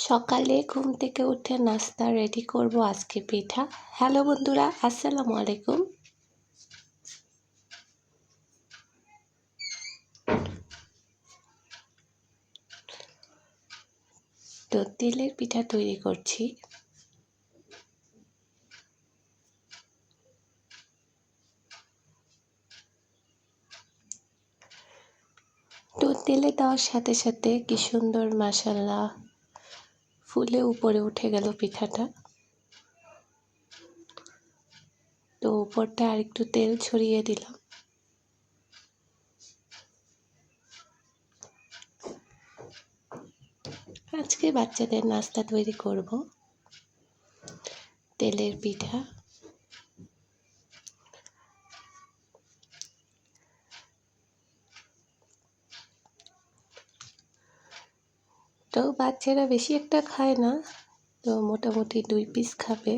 সকালে ঘুম থেকে উঠে নাস্তা রেডি করব আজকে পিঠা। হ্যালো বন্ধুরা, আসসালামু আলাইকুম। তো তিলের পিঠা তৈরি করছি। তো তেলে দেওয়ার সাথে সাথে কি সুন্দর মাশাআল্লাহ ফুলে উপরে উঠে গেল পিঠাটা। তো উপরটা আর একটু তেল ছড়িয়ে দিলাম। আজকে বাচ্চাদের নাস্তা তৈরি করব তেলের পিঠা। তো বাচ্চারা বেশি একটা খায় না, তো মোটামুটি 2 পিস খাবে।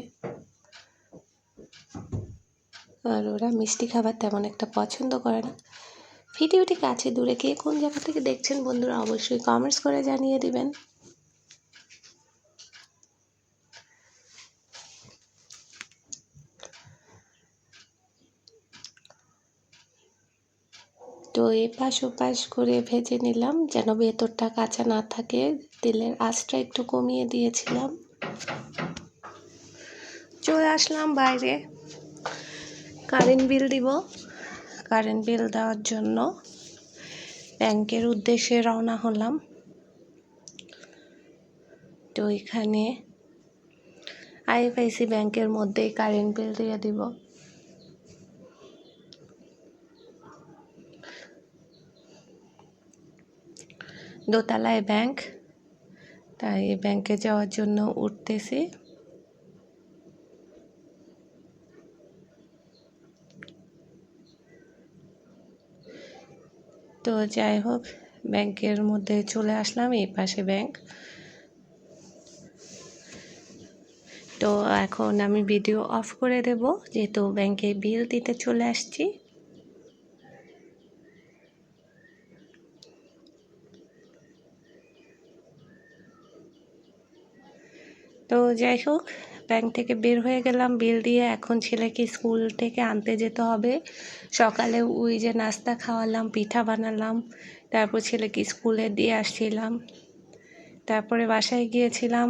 আর ওরা মিষ্টি খাবার তেমন একটা পছন্দ করে না। ভিডিওটি কাছে দূরে কে কোন জায়গা থেকে দেখছেন বন্ধুরা অবশ্যই কমেন্টস করে জানিয়ে দিবেন। তো এপাশ ওপাশ করে ভেজে নিলাম যেন ভেতরটা কাঁচা না থাকে। তেলের আঁচটা একটু কমিয়ে দিয়েছিলাম। চলে আসলাম বাইরে, কারেন্ট বিল দিব। কারেন্ট বিল দেওয়ার জন্য ব্যাংকের উদ্দেশ্যে রওনা হলাম। তো এখানে আইএফআইসি ব্যাংকের মধ্যেই কারেন্ট বিল দিয়ে দিব। দোতলায় ব্যাংক, তাই ব্যাংকে যাওয়ার জন্য উঠতেছি। তো যাই হোক, ব্যাংকের মধ্যে চলে আসলাম, এই পাশে ব্যাংক। তো এখন আমি ভিডিও অফ করে দেব, যেহেতু ব্যাংকে বিল দিতে চলে আসছি। তো যাই হোক, ব্যাংক থেকে বের হয়ে গেলাম বিল দিয়ে। এখন ছেলেকে স্কুল থেকে আনতে যেতে হবে। সকালে ওই যে নাস্তা খাওয়ালাম, পিঠা বানালাম, তারপর ছেলেকে স্কুলে দিয়ে আসছিলাম, তারপরে বাসায় গিয়েছিলাম,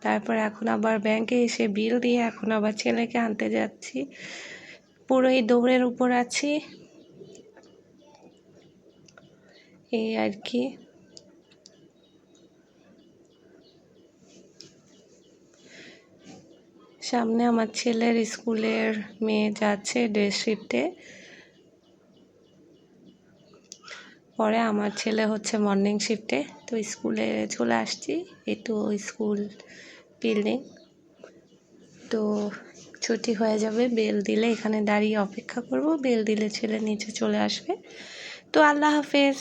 তারপর এখন আবার ব্যাংকে এসে বিল দিয়ে এখন আবার ছেলেকে আনতে যাচ্ছি। পুরোই দৌড়ের উপর আছি, এই আর কি। সামনে আমার ছেলের স্কুলের মেয়ে যাচ্ছে ডে শিফটে, পরে আমার ছেলে হচ্ছে মর্নিং শিফটে। তো স্কুলে চলে আসছি, এই তো স্কুল বিল্ডিং। তো ছুটি হয়ে যাবে, বেল দিলে এখানে দাঁড়িয়ে অপেক্ষা করব, বেল দিলে ছেলে নিচে চলে আসবে। তো আল্লাহ হাফেজ।